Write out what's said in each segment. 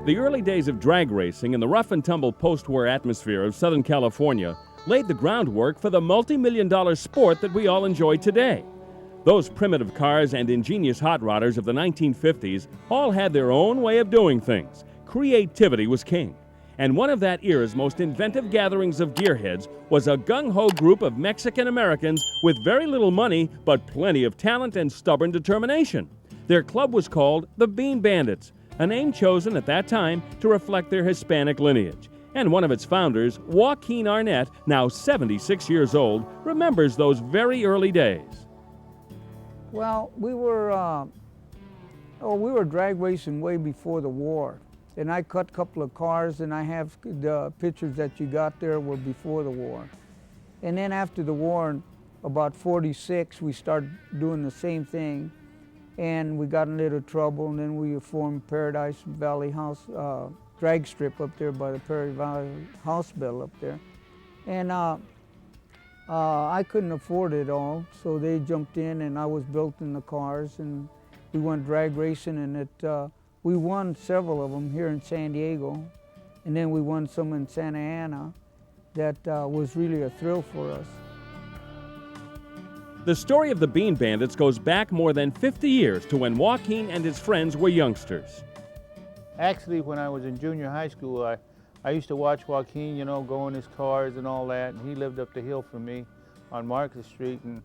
The early days of drag racing in the rough-and-tumble post-war atmosphere of Southern California laid the groundwork for the multi-million-dollar sport that we all enjoy today. Those primitive cars and ingenious hot rodders of the 1950s all had their own way of doing things. Creativity was king. And one of that era's most inventive gatherings of gearheads was a gung-ho group of Mexican Americans with very little money but plenty of talent and stubborn determination. Their club was called the Bean Bandits, a name chosen at that time to reflect their Hispanic lineage. And one of its founders, Joaquin Arnett, now 76 years old, remembers those very early days. Well, we were drag racing way before the war. And I cut a couple of cars, and I have the pictures that you got there were before the war. And then after the war, in about 46, we started doing the same thing. And we got in a little trouble, and then we formed Paradise Valley House drag strip up there by the Paradise Valley Hospital up there. And I couldn't afford it all, so they jumped in, and I was built in the cars, and we went drag racing, and we won several of them here in San Diego, and then we won some in Santa Ana. That was really a thrill for us. The story of the Bean Bandits goes back more than 50 years to when Joaquin and his friends were youngsters. Actually, when I was in junior high school, I used to watch Joaquin, you know, go in his cars and all that, and he lived up the hill from me on Market Street, and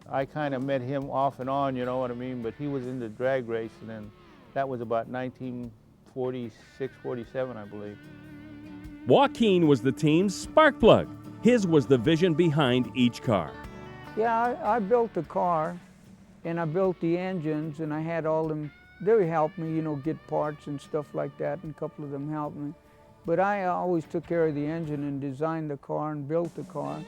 I kind of met him off and on, you know what I mean, but he was into drag racing, and that was about 1946, 47, I believe. Joaquin was the team's spark plug. His was the vision behind each car. Yeah, I built the car, and I built the engines, and I had all them, they helped me, you know, get parts and stuff like that, and a couple of them helped me. But I always took care of the engine and designed the car and built the car.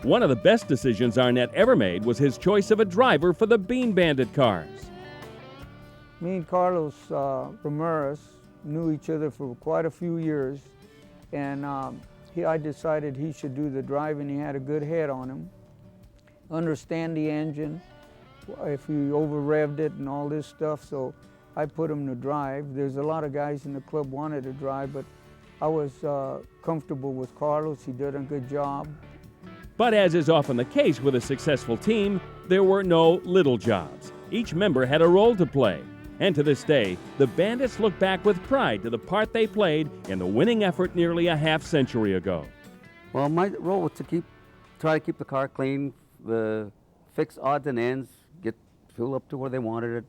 One of the best decisions Arnett ever made was his choice of a driver for the Bean Bandit cars. Me and Carlos Ramirez knew each other for quite a few years, and I decided he should do the driving. He had a good head on him, understand the engine, if he over-revved it and all this stuff, so I put him to drive. There's a lot of guys in the club wanted to drive, but I was comfortable with Carlos. He did a good job. But as is often the case with a successful team, there were no little jobs. Each member had a role to play. And to this day, the Bandits look back with pride to the part they played in the winning effort nearly a half-century ago. Well, my role was to try to keep the car clean, fix odds and ends, get fuel up to where they wanted it,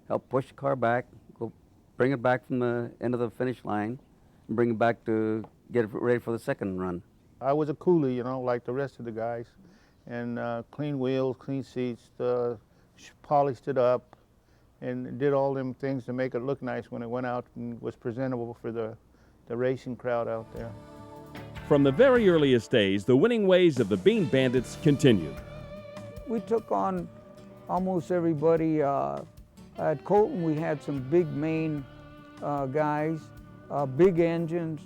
help push the car back, bring it back from the end of the finish line, and bring it back to get it ready for the second run. I was a coolie, you know, like the rest of the guys, and clean wheels, clean seats, polished it up, and did all them things to make it look nice when it went out and was presentable for the racing crowd out there. From the very earliest days, the winning ways of the Bean Bandits continued. We took on almost everybody. At Colton, we had some big main guys, big engines,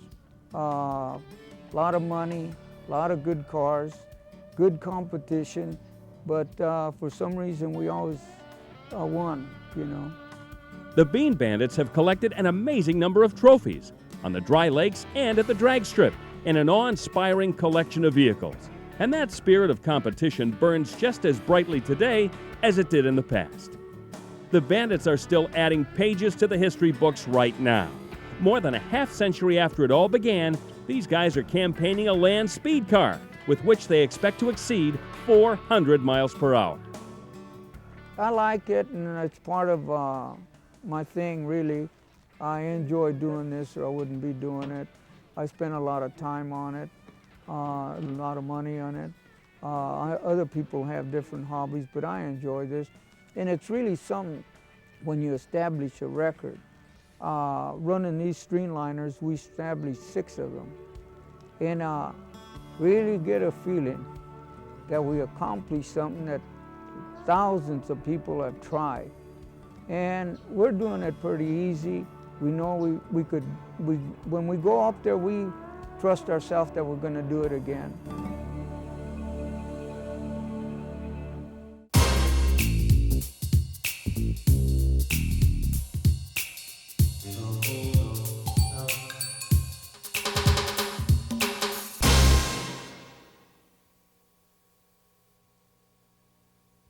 a lot of money, a lot of good cars, good competition, but for some reason we always won, you know. The Bean Bandits have collected an amazing number of trophies on the dry lakes and at the drag strip in an awe-inspiring collection of vehicles. And that spirit of competition burns just as brightly today as it did in the past. The Bandits are still adding pages to the history books right now. More than a half-century after it all began, these guys are campaigning a land speed car with which they expect to exceed 400 miles per hour. I like it, and it's part of my thing, really. I enjoy doing this, or I wouldn't be doing it. I spend a lot of time on it, a lot of money on it. Other people have different hobbies, but I enjoy this. And it's really something when you establish a record. Running these streamliners, we established 6 of them. And really get a feeling that we accomplished something that thousands of people have tried. And we're doing it pretty easy. We know when we go up there, we trust ourselves that we're going to do it again.